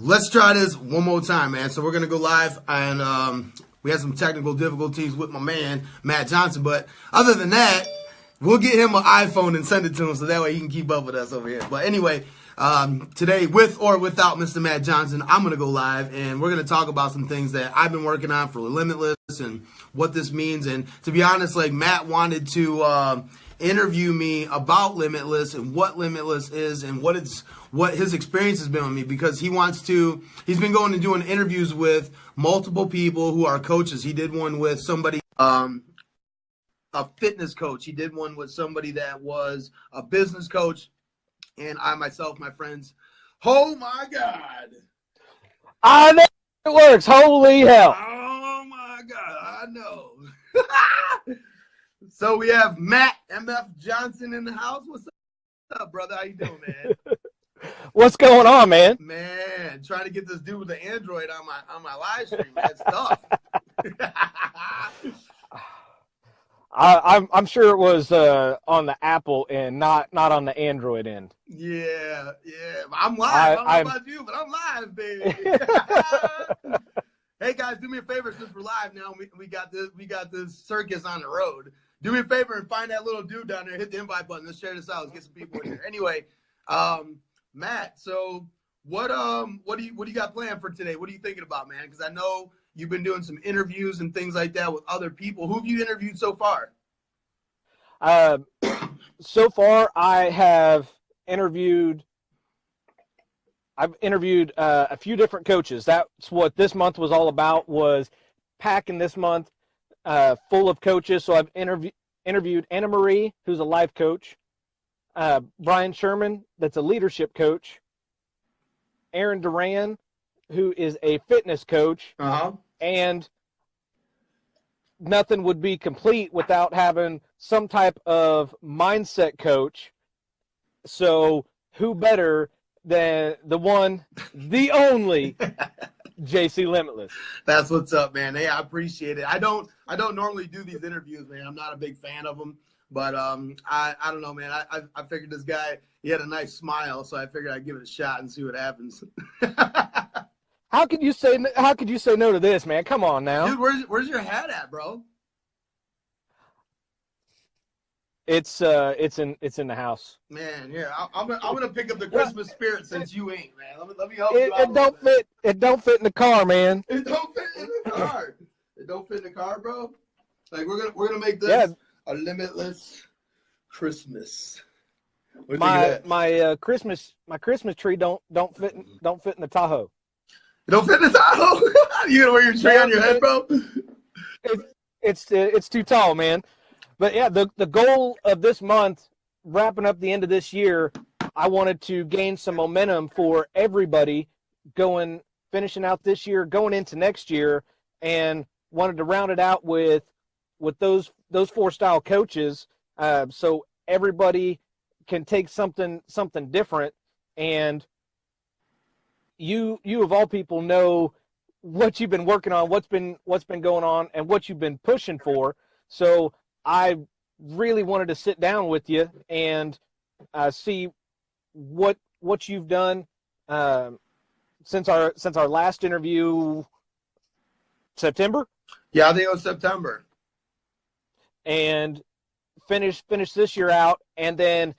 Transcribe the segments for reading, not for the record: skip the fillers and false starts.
Let's try this one more time, man. So we're going to go live, and we had some technical difficulties with my man, Matt Johnson. But other than that, we'll get him an iPhone and send it to him so that way he can keep up with us over here. But anyway, today, with or without Mr. Matt Johnson, I'm going to go live, and we're going to talk about some things that I've been working on for Limitless and what this means. And to be honest, like, Matt wanted to interview me about Limitless and what Limitless is and what his experience has been with me, because he's been going and doing interviews with multiple people who are coaches. He did one with somebody, a fitness coach. He did one with somebody that was a business coach. And I myself, my friends, oh my God. I know it works. Holy hell. Oh my God, I know. So we have Matt MF Johnson in the house. What's up, brother? How you doing, man? What's going on, man? Man, trying to get this dude with the Android on my live stream, man. It's tough. I'm sure it was on the Apple end, not on the Android end. Yeah. I'm live. I don't know about you, but I'm live, baby. Hey guys, do me a favor since we're live now. We got this circus on the road. Do me a favor and find that little dude down there. Hit the invite button. Let's share this out. Let's get some people in here. Anyway, Matt, so what do you got planned for today? What are you thinking about, man? Because I know you've been doing some interviews and things like that with other people. Who have you interviewed so far? So far, I've interviewed a few different coaches. That's what this month was all about, was packing this month full of coaches. So I've interviewed Anna Marie, who's a life coach, Brian Sherman, that's a leadership coach, Aaron Duran, who is a fitness coach, and nothing would be complete without having some type of mindset coach. So who better than the one, the only JC Limitless? That's what's up, man. Hey, I appreciate it. I don't normally do these interviews, man. I'm not a big fan of them, but I don't know, man. I figured this guy, he had a nice smile, so I figured I'd give it a shot and see what happens. How could you say no to this, man? Come on now. Dude, where's your hat at, bro? It's in the house. Man, yeah. I'm gonna pick up the Christmas spirit since you ain't, man. Let me help you out. It don't fit in the car, man. It don't fit in the car. It don't fit in the car, bro. Like we're gonna make this a limitless Christmas. My Christmas tree don't fit in the Tahoe. It don't fit in the Tahoe? You gonna wear your tree on your head, bro? It's too tall, man. But yeah, the goal of this month, wrapping up the end of this year, I wanted to gain some momentum for everybody finishing out this year, going into next year, and wanted to round it out with those 4-style coaches, so everybody can take something different. And you of all people know what you've been working on, what's been going on, and what you've been pushing for. So I really wanted to sit down with you and see what you've done since our last interview. September? Yeah, I think it was September. And finish this year out, and then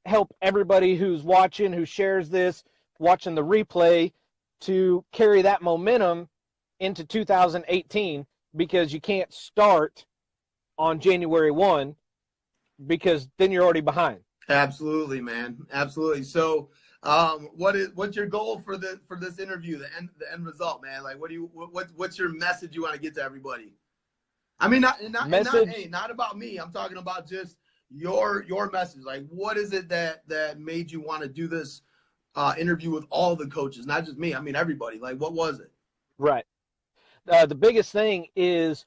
help everybody who's watching, who shares this, watching the replay, to carry that momentum into 2018, because you can't start on January 1, because then you're already behind. Absolutely, man. Absolutely. So, what's your goal for this interview, the end result, man? Like, what's your message you want to get to everybody? I mean, not about me. I'm talking about just your message. Like, what is it that made you want to do this interview with all the coaches, not just me? I mean, everybody. Like, what was it? Right. The biggest thing is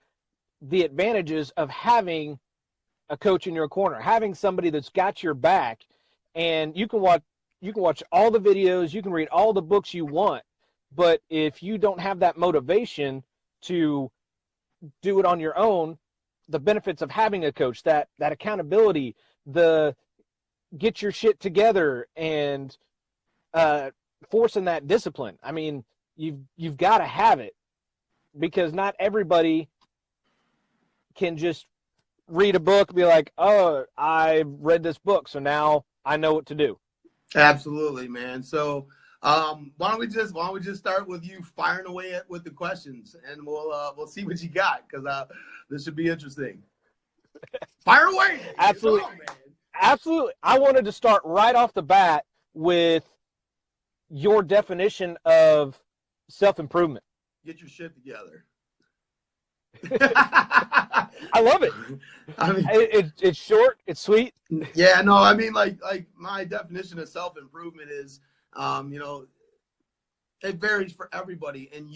the advantages of having a coach in your corner, having somebody that's got your back, and you can watch all the videos, you can read all the books you want, but if you don't have that motivation to do it on your own, the benefits of having a coach, that accountability, the get your shit together and forcing that discipline. I mean, you've got to have it, because not everybody can just read a book and be like, oh, I read this book, so now I know what to do. Absolutely, man. So why don't we just start with you firing away with the questions, and we'll see what you got, because this should be interesting. Fire away. Absolutely. On, man. Absolutely. I wanted to start right off the bat with your definition of self-improvement. Get your shit together. I love it. I mean, it's short, it's sweet. Yeah, no, I mean, like my definition of self-improvement is, it varies for everybody, and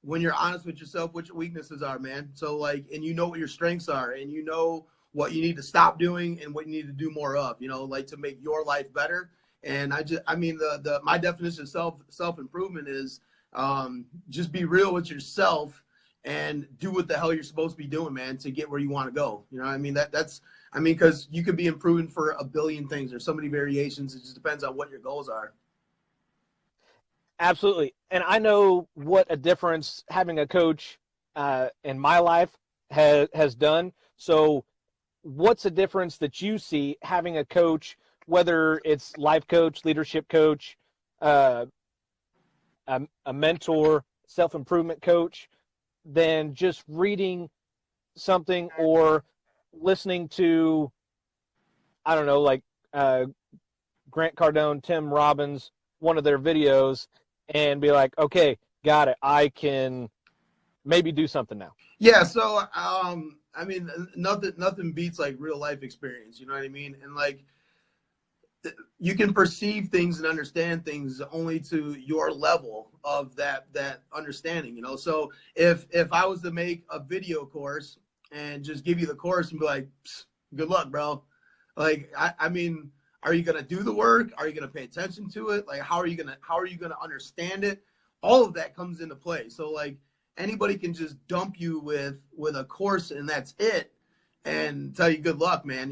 when you're honest with yourself, what your weaknesses are, man. So like, and you know what your strengths are, and you know what you need to stop doing and what you need to do more of, like to make your life better. And my definition of self-improvement is just be real with yourself and do what the hell you're supposed to be doing, man, to get where you want to go. You know what I mean? Because you could be improving for a billion things. There's so many variations. It just depends on what your goals are. Absolutely. And I know what a difference having a coach in my life has done. So what's the difference that you see having a coach, whether it's life coach, leadership coach, a mentor, self-improvement coach, than just reading something or listening to, I don't know, like Grant Cardone, Tim Robbins, one of their videos, and be like, okay, got it. I can maybe do something now. Yeah. So, nothing beats like real life experience. You know what I mean? And like, you can perceive things and understand things only to your level of that understanding, So if I was to make a video course and just give you the course and be like, good luck, bro. Like, are you going to do the work? Are you going to pay attention to it? Like, how are you going to understand it? All of that comes into play. So like, anybody can just dump you with a course and that's it and tell you good luck, man.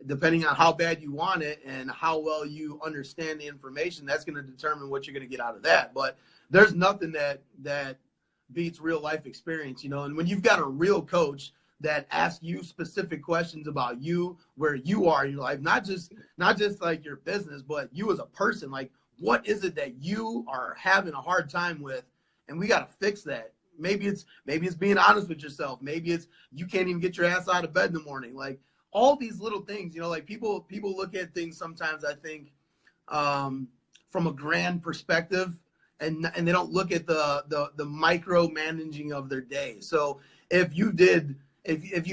Depending on how bad you want it and how well you understand the information, that's going to determine what you're going to get out of that. But there's nothing that beats real life experience, And when you've got a real coach that asks you specific questions about you, where you are in your life, not just like your business, but you as a person, like what is it that you are having a hard time with, and we got to fix that. Maybe it's being honest with yourself. Maybe it's you can't even get your ass out of bed in the morning. Like, all these little things, like people look at things sometimes, I think, from a grand perspective, and they don't look at the micromanaging of their day. So if you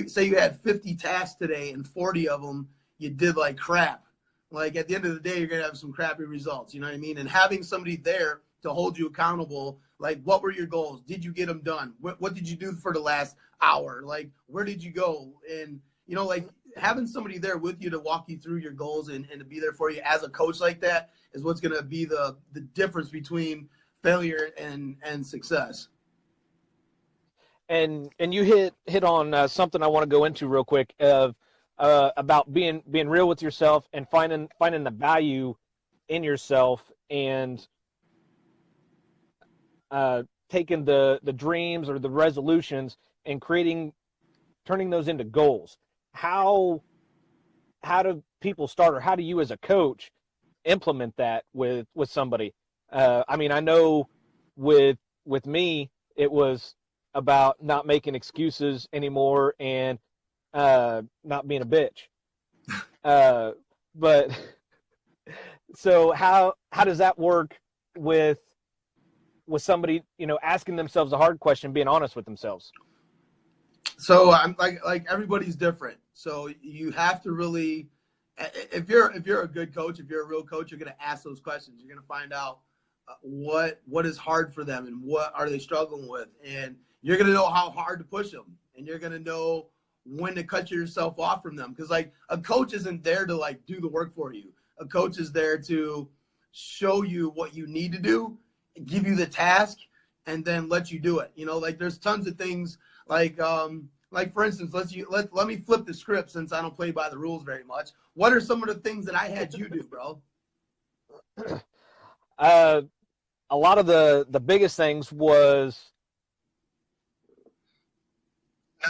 say you had 50 tasks today and 40 of them you did like crap, like at the end of the day you're gonna have some crappy results. You know what I mean? And having somebody there to hold you accountable, like what were your goals? Did you get them done? What did you do for the last hour? Like where did you go? And like having somebody there with you to walk you through your goals and to be there for you as a coach like that is what's going to be the difference between failure and success. And you hit on something I want to go into real quick about being real with yourself and finding the value in yourself, and taking the dreams or the resolutions and turning those into goals. How do people start, or how do you as a coach implement that with somebody? I know with me, it was about not making excuses anymore and not being a bitch. But so how does that work with somebody, asking themselves a hard question, being honest with themselves? So I'm like everybody's different. So you have to really, if you're a good coach, if you're a real coach, you're going to ask those questions. You're going to find out what is hard for them and what are they struggling with, and you're going to know how hard to push them, and you're going to know when to cut yourself off from them. Because like a coach isn't there to like do the work for you. A coach is there to show you what you need to do, give you the task, and then let you do it. Like there's tons of things. Like for instance, let me flip the script, since I don't play by the rules very much. What are some of the things that I had you do, bro? A lot of the biggest things was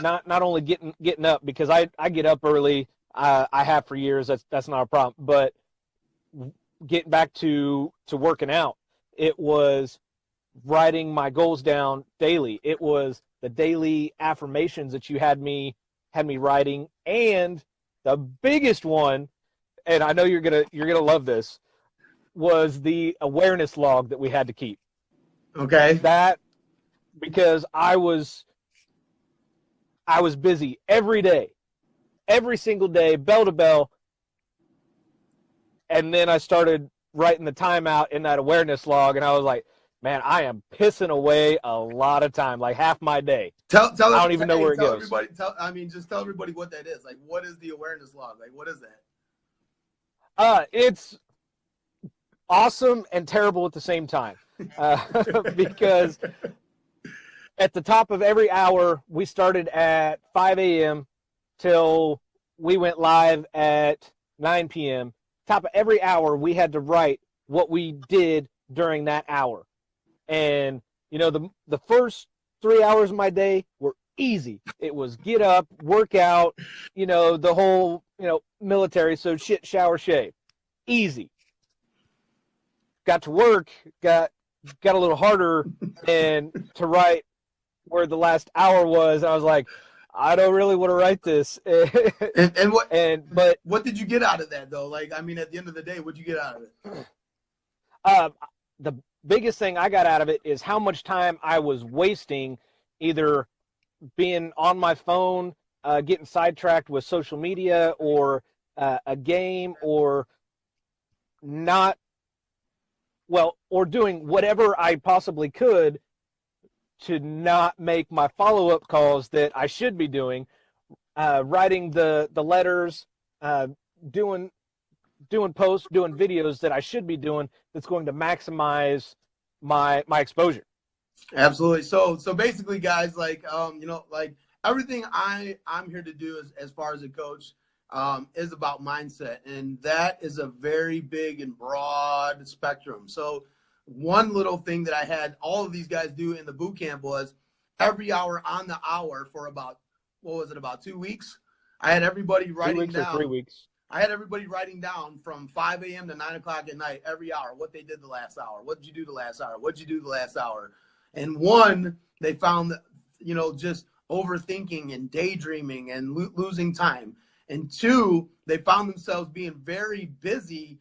not only getting up, because I get up early. I have for years. That's not a problem. But getting back to working out, it was writing my goals down daily. It was the daily affirmations that you had me writing, and the biggest one, and I know you're gonna love this, was the awareness log that we had to keep. Okay. That, because I was busy every day, every single day, bell to bell, and then I started writing the time out in that awareness log, and I was like, man, I am pissing away a lot of time, like half my day. I don't even know where it goes. Just tell everybody what that is. Like, what is the awareness log? Like, what is that? It's awesome and terrible at the same time, because at the top of every hour, we started at 5 a.m. till we went live at 9 p.m. Top of every hour, we had to write what we did during that hour. And, the first 3 hours of my day were easy. It was get up, work out, the whole, military, so shit, shower, shave. Easy. Got to work, got a little harder, and to write where the last hour was, I was like, I don't really want to write this. But what did you get out of that, though? Like, I mean, at the end of the day, what did you get out of it? The biggest thing I got out of it is how much time I was wasting, either being on my phone, getting sidetracked with social media, or a game, or or doing whatever I possibly could to not make my follow-up calls that I should be doing, writing the letters, doing posts, doing videos that I should be doing, that's going to maximize my exposure. Absolutely. So basically, guys, like, everything I'm here to do as far as a coach, is about mindset, and that is a very big and broad spectrum. So one little thing that I had all of these guys do in the boot camp was every hour on the hour for about 2 weeks? I had everybody writing 2 weeks down. Or 3 weeks. I had everybody writing down from 5 a.m. to 9 o'clock at night, every hour, what they did the last hour. What did you do the last hour? What did you do the last hour? And one, they found that, just overthinking and daydreaming and losing time. And two, they found themselves being very busy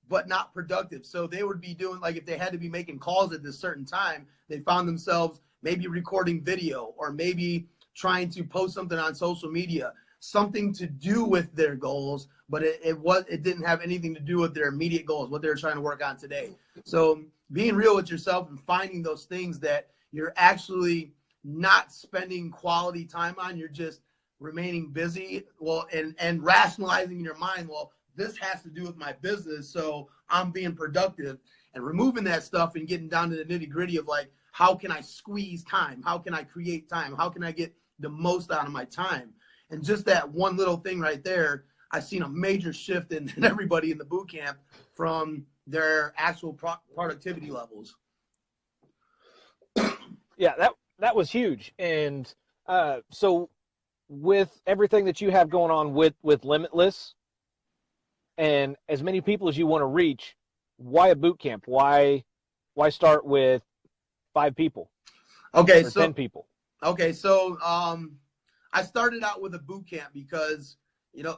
but not productive. So they would be doing, like, if they had to be making calls at this certain time, they found themselves maybe recording video, or maybe trying to post something on social media, something to do with their goals, but it didn't have anything to do with their immediate goals, what they were trying to work on today. So being real with yourself and finding those things that you're actually not spending quality time on, you're just remaining busy, and rationalizing in your mind, well, this has to do with my business, so I'm being productive, and removing that stuff and getting down to the nitty gritty of, like, how can I squeeze time? How can I create time? How can I get the most out of my time? And just that one little thing right there, I've seen a major shift in everybody in the boot camp from their actual productivity levels. Yeah, that was huge. And so with everything that you have going on with Limitless, and as many people as you want to reach, why a boot camp? Why start with 5 people? Okay, or 10 people. Okay, so I started out with a boot camp because,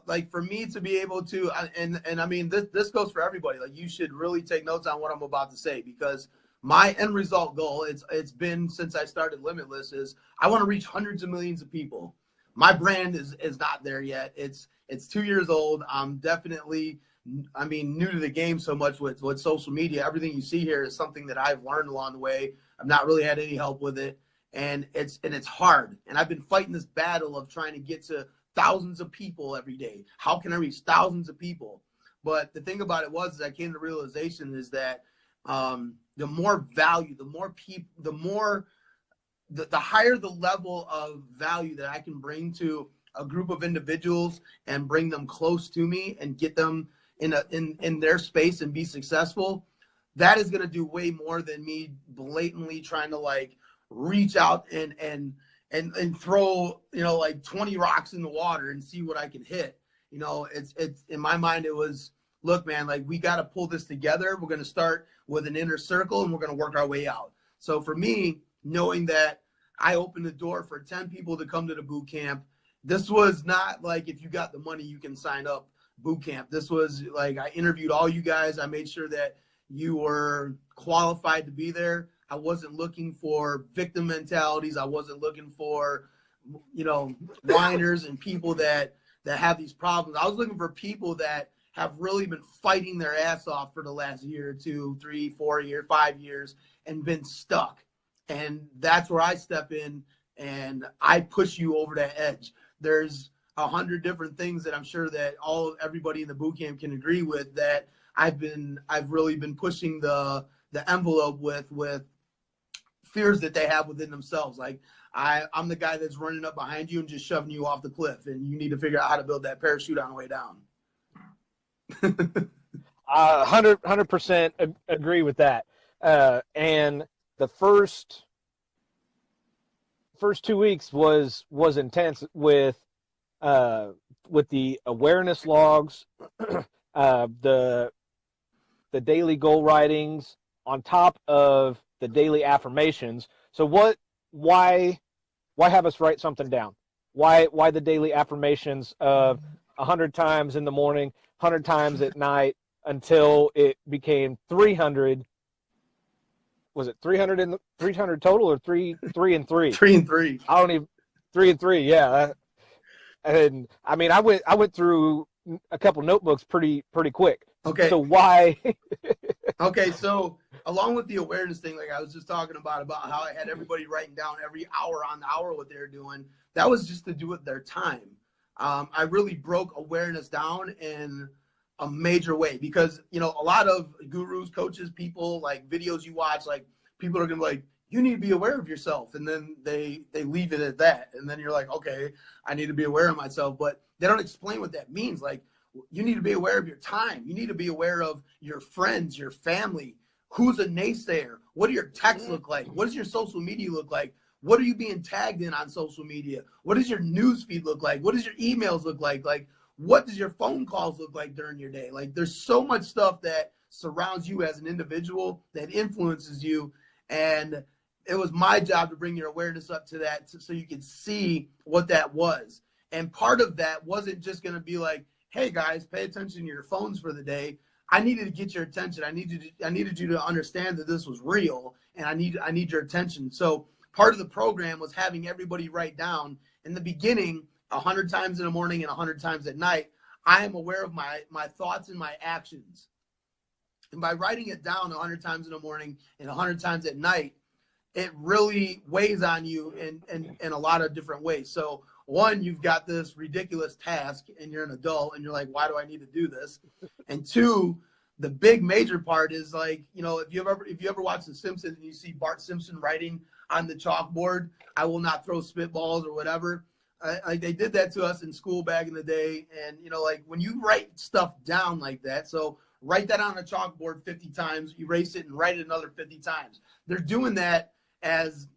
like, for me to be able to, and I mean, this goes for everybody. Like, you should really take notes on what I'm about to say, because my end result goal, it's been since I started Limitless, is I want to reach hundreds of millions of people. My brand is not there yet. It's 2 years old. I'm definitely, new to the game so much with social media. Everything you see here is something that I've learned along the way. I've not really had any help with it. And it's hard. And I've been fighting this battle of trying to get to thousands of people every day. How can I reach thousands of people? But the thing about it is I came to the realization is that the more value, the more people, the higher the level of value that I can bring to a group of individuals and bring them close to me and get them in their space and be successful, that is going to do way more than me blatantly trying to like reach out and throw, you know, like 20 rocks in the water and see what I can hit. You know, it's in my mind, it was, look, man, like we got to pull this together. We're going to start with an inner circle and we're going to work our way out. So for me, knowing that I opened the door for 10 people to come to the boot camp, this was not like, if you got the money, you can sign up boot camp. This was like, I interviewed all you guys. I made sure that you were qualified to be there. I wasn't looking for victim mentalities. I wasn't looking for, you know, whiners and people that have these problems. I was looking for people that have really been fighting their ass off for the last year, 2, 3, 4 years, 5 years, and been stuck. And that's where I step in and I push you over that edge. There's 100 different things that I'm sure that everybody in the boot camp can agree with, that I've really been pushing the envelope with fears that they have within themselves. Like I'm the guy that's running up behind you and just shoving you off the cliff, and you need to figure out how to build that parachute on the way down. 100% agree with that. And the first 2 weeks was intense with the awareness logs, the daily goal writings on top of the daily affirmations. So why have us write something down? Why the daily affirmations of 100 times in the morning, 100 times at night, until it became 300? Was it 300 total, or 3 and 3? 3 and 3. I don't even 3 and 3. Yeah. And I mean, I went through a couple notebooks pretty quick. Okay. So why? Okay. So along with the awareness thing, like I was just talking about how I had everybody writing down every hour on the hour what they're doing. That was just to do with their time. I really broke awareness down in a major way, because, you know, a lot of gurus, coaches, people, like videos you watch, like people are going to be like, you need to be aware of yourself. And then they leave it at that. And then you're like, okay, I need to be aware of myself. But they don't explain what that means. Like, you need to be aware of your time. You need to be aware of your friends, your family. Who's a naysayer? What do your texts look like? What does your social media look like? What are you being tagged in on social media? What does your news feed look like? What does your emails look like? Like, what does your phone calls look like during your day? Like, there's so much stuff that surrounds you as an individual that influences you. And it was my job to bring your awareness up to that so you could see what that was. And part of that wasn't just going to be like, hey guys, pay attention to your phones for the day. I needed to get your attention. I needed you to understand that this was real, and I need your attention. So part of the program was having everybody write down in the beginning 100 times in the morning and 100 times at night. I am aware of my thoughts and my actions. And by writing it down 100 times in the morning and 100 times at night, it really weighs on you in a lot of different ways. So one, you've got this ridiculous task and you're an adult and you're like, why do I need to do this? And two, the big major part is like, you know, if you ever watch The Simpsons and you see Bart Simpson writing on the chalkboard, I will not throw spitballs or whatever. Like they did that to us in school back in the day. And, you know, like when you write stuff down like that, so write that on a chalkboard 50 times, erase it and write it another 50 times. They're doing that as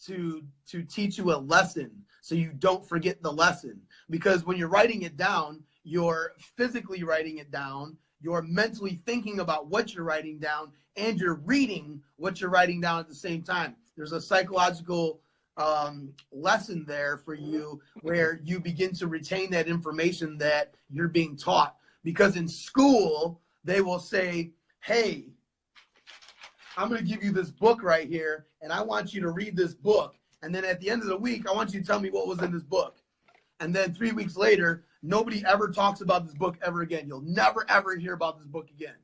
to teach you a lesson so you don't forget the lesson. Because when you're writing it down, you're physically writing it down, you're mentally thinking about what you're writing down, and you're reading what you're writing down at the same time. There's a psychological lesson there for you where you begin to retain that information that you're being taught. Because in school, they will say, hey, I'm going to give you this book right here, and I want you to read this book. And then at the end of the week, I want you to tell me what was in this book. And then 3 weeks later, nobody ever talks about this book ever again. You'll never, ever hear about this book again.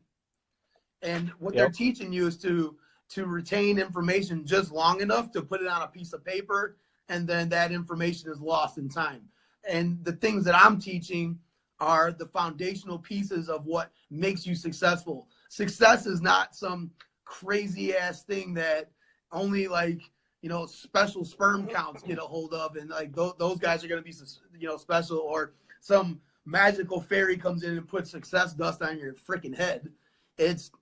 And what they're teaching you is to retain information just long enough to put it on a piece of paper, and then that information is lost in time. And the things that I'm teaching are the foundational pieces of what makes you successful. Success is not some crazy ass thing that only, like, you know, special sperm counts get a hold of, and like those guys are going to be, you know, special, or some magical fairy comes in and puts success dust on your freaking head.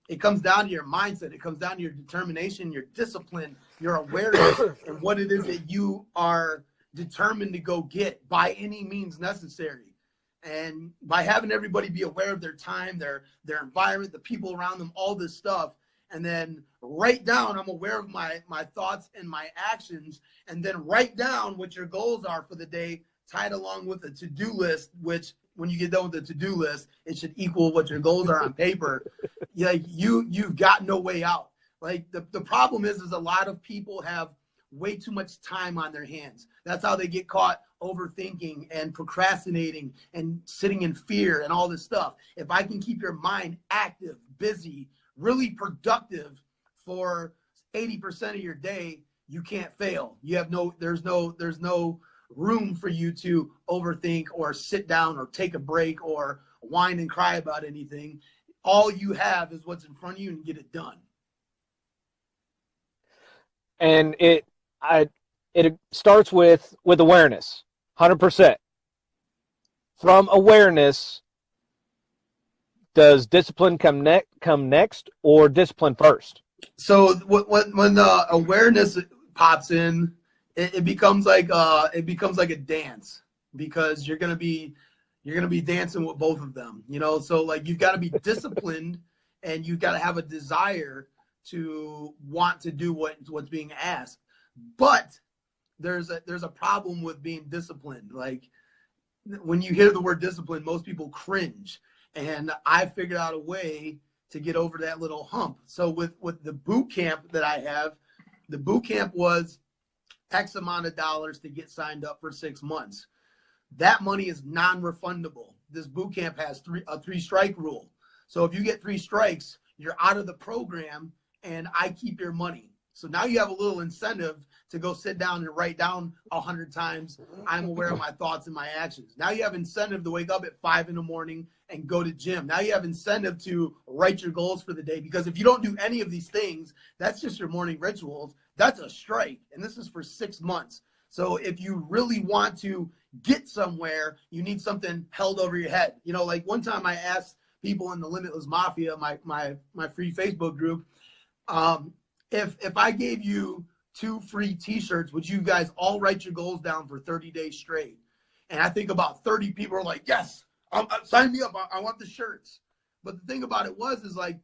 it comes down to your mindset. It comes down to your determination, your discipline, your awareness, and what it is that you are determined to go get by any means necessary. And by having everybody be aware of their time, their environment, the people around them, all this stuff, and then write down, I'm aware of my thoughts and my actions, and then write down what your goals are for the day, tied along with a to-do list, which when you get done with the to-do list, it should equal what your goals are on paper. Like you've got no way out. Like the problem is a lot of people have way too much time on their hands. That's how they get caught overthinking and procrastinating and sitting in fear and all this stuff. If I can keep your mind active, busy, really productive for 80% of your day, you can't fail. You have there's no room for you to overthink or sit down or take a break or whine and cry about anything. All you have is what's in front of you and get it done. And it starts with awareness, 100%. From awareness, does discipline come next or discipline first? So when awareness pops in, it becomes like a dance, because you're gonna be dancing with both of them, you know. So like you've got to be disciplined, and you've got to have a desire to want to do what's being asked. But there's a problem with being disciplined. Like when you hear the word discipline, most people cringe, and I figured out a way to get over that little hump. So with the boot camp that I have, the boot camp was X amount of dollars to get signed up for 6 months. That money is non-refundable. This boot camp has a 3-strike rule. So if you get 3 strikes, you're out of the program, and I keep your money. So now you have a little incentive to go sit down and write down 100 times, I'm aware of my thoughts and my actions. Now you have incentive to wake up at 5 in the morning and go to gym. Now you have incentive to write your goals for the day, because if you don't do any of these things, that's just your morning rituals. That's a strike, and this is for 6 months. So if you really want to get somewhere, you need something held over your head. You know, like one time I asked people in the Limitless Mafia, my free Facebook group, if I gave you 2 free t-shirts, would you guys all write your goals down for 30 days straight? And I think about 30 people are like, yes, sign me up. I want the shirts. But the thing about it is like,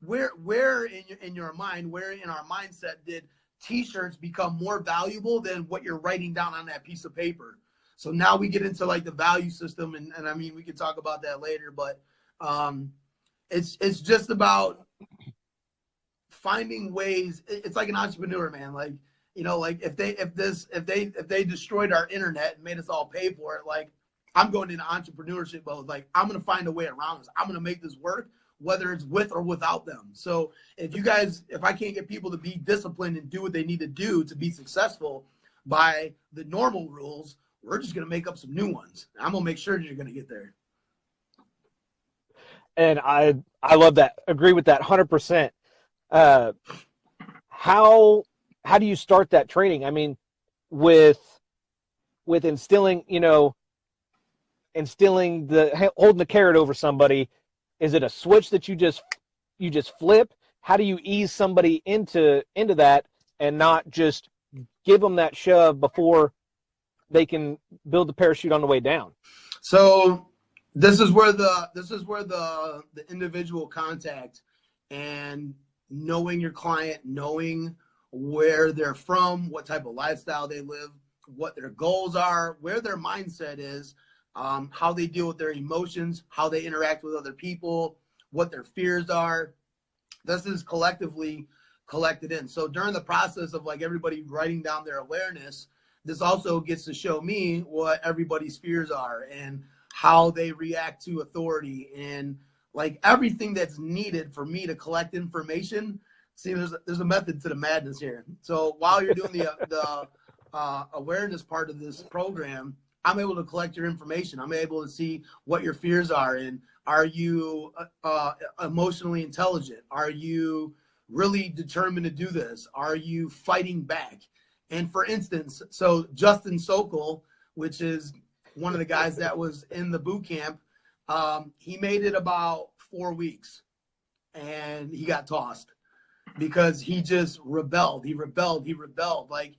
where in your mind, where in our mindset did t-shirts become more valuable than what you're writing down on that piece of paper? So now we get into like the value system, and I mean, we can talk about that later, but it's just about finding ways. It's like an entrepreneur, man. Like, you know, like if they destroyed our internet and made us all pay for it, like I'm going into entrepreneurship mode. Like I'm going to find a way around this. I'm going to make this work, whether it's with or without them. So if I can't get people to be disciplined and do what they need to do to be successful by the normal rules, we're just going to make up some new ones. I'm going to make sure that you're going to get there. And I love that. Agree with that 100%. How do you start that training? I mean, with instilling, holding the carrot over somebody, is it a switch that you just flip? How do you ease somebody into that and not just give them that shove before they can build the parachute on the way down? So this is where the individual contact and knowing your client, knowing where they're from, what type of lifestyle they live, what their goals are, where their mindset is, how they deal with their emotions, how they interact with other people, what their fears are. This is collectively collected in. So during the process of like everybody writing down their awareness, this also gets to show me what everybody's fears are and how they react to authority, and like everything that's needed for me to collect information. See, there's a method to the madness here. So while you're doing the awareness part of this program, I'm able to collect your information. I'm able to see what your fears are, and are you emotionally intelligent? Are you really determined to do this? Are you fighting back? And for instance, so Justin Sokol, which is one of the guys that was in the boot camp, he made it about 4 weeks. and he got tossed because he just rebelled. He rebelled. Like,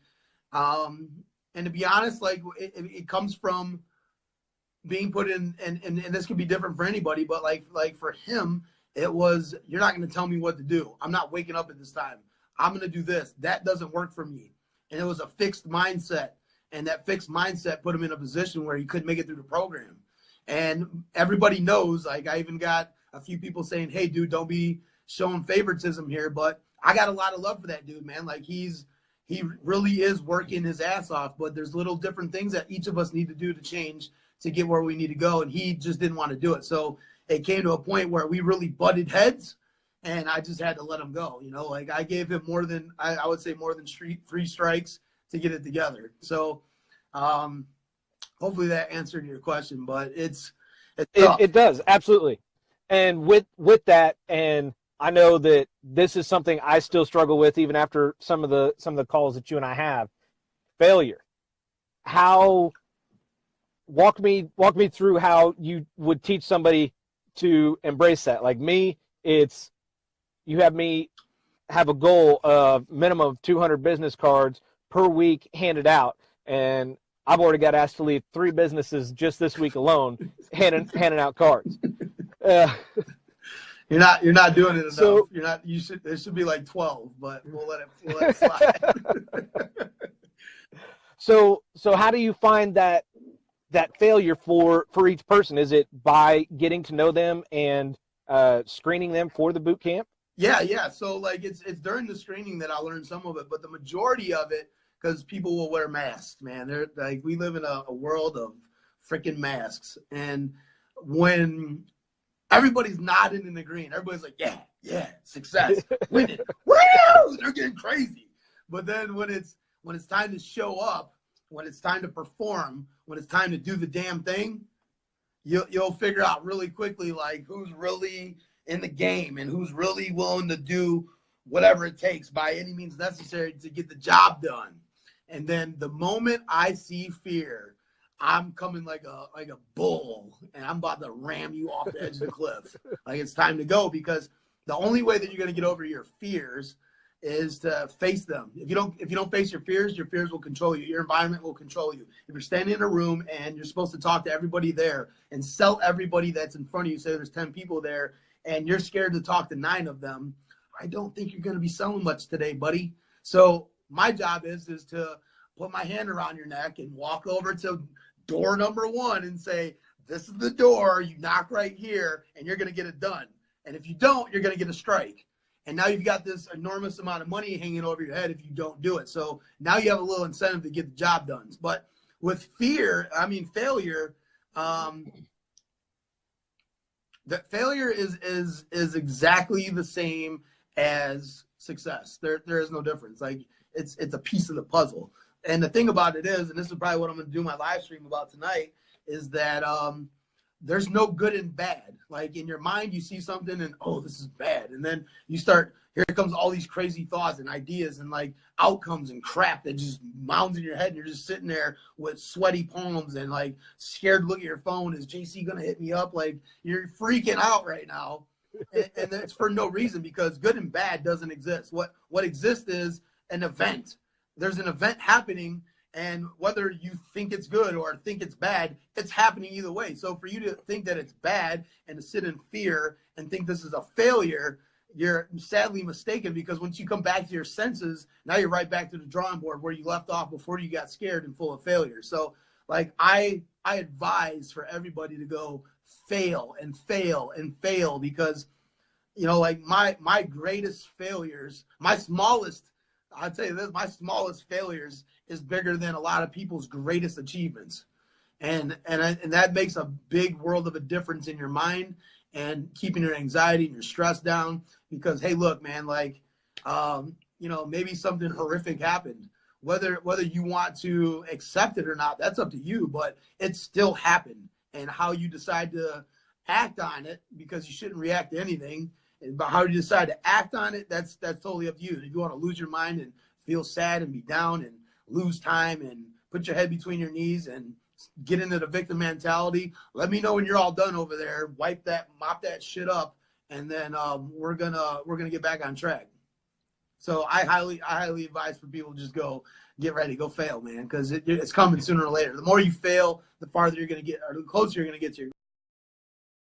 and to be honest, like it comes from being put in, and this could be different for anybody, but like for him, it was, you're not going to tell me what to do. I'm not waking up at this time. I'm going to do this. That doesn't work for me. And it was a fixed mindset. And that fixed mindset put him in a position where he couldn't make it through the program. And everybody knows, like, I even got a few people saying, hey, dude, don't be showing favoritism here. But I got a lot of love for that dude, man. Like, he really is working his ass off. But there's little different things that each of us need to do to change to get where we need to go. And he just didn't want to do it. So it came to a point where we really butted heads. And I just had to let him go. You know, like, I gave him more than, I would say more than 3 strikes to get it together. So hopefully that answered your question, but it's tough. It does, absolutely. And with that, and I know that this is something I still struggle with even after some of the calls that you and I have. Failure. Walk me through how you would teach somebody to embrace that. Like me, it's, you have me have a goal of minimum of 200 business cards per week handed out, and I've already got asked to leave 3 businesses just this week alone handing out cards. You're not doing it enough. So, There should be like 12, but we'll let it slide. So how do you find that failure for each person? Is it by getting to know them and screening them for the boot camp? Yeah. So like it's during the screening that I learned some of it, but the majority of it, because people will wear masks, man. They're like, we live in a world of freaking masks, and when everybody's nodding and agreeing, everybody's like, yeah, success, winning, woo! They're getting crazy. But then when it's time to show up, when it's time to perform, when it's time to do the damn thing, you'll figure out really quickly like who's really in the game and who's really willing to do whatever it takes by any means necessary to get the job done. And then the moment I see fear, I'm coming like a bull, and I'm about to ram you off the edge of the cliff. Like, it's time to go, because the only way that you're going to get over your fears is to face them. If you don't face your fears will control you. Your environment will control you. If you're standing in a room and you're supposed to talk to everybody there and sell everybody that's in front of you, say there's 10 people there, and you're scared to talk to 9 of them, I don't think you're going to be selling much today, buddy. So my job is to put my hand around your neck and walk over to door number 1 and say, this is the door, you knock right here, and you're going to get it done. And if you don't, you're going to get a strike. And now you've got this enormous amount of money hanging over your head if you don't do it. So now you have a little incentive to get the job done. But with failure, that failure is exactly the same as success. There is no difference. Like, it's a piece of the puzzle. And the thing about it is, and this is probably what I'm going to do my live stream about tonight, is that there's no good and bad. Like, in your mind, you see something and, oh, this is bad. And then you start, here comes all these crazy thoughts and ideas and like outcomes and crap that just mounds in your head. And you're just sitting there with sweaty palms and like scared to look at your phone. Is JC going to hit me up? Like, you're freaking out right now. And it's for no reason, because good and bad doesn't exist. What exists is an event. There's an event happening, and whether you think it's good or think it's bad, it's happening either way. So for you to think that it's bad and to sit in fear and think this is a failure, you're sadly mistaken, because once you come back to your senses, now you're right back to the drawing board where you left off before you got scared and full of failure. So like I advise for everybody to go fail and fail and fail, because, you know, like my greatest failures, I'll tell you this, my smallest failures is bigger than a lot of people's greatest achievements. And that makes a big world of a difference in your mind and keeping your anxiety and your stress down. Because, hey, look, man, like, you know, maybe something horrific happened. Whether you want to accept it or not, that's up to you, but it still happened. And how you decide to act on it, because you shouldn't react to anything, but how you decide to act on it, that's totally up to you. If you want to lose your mind and feel sad and be down and lose time and put your head between your knees and get into the victim mentality, let me know when you're all done over there. Mop that shit up and then we're gonna get back on track. So I highly advise for people to just go get ready, go fail, man, because it's coming sooner or later. The more you fail, the farther you're gonna get, or the closer you're gonna get to your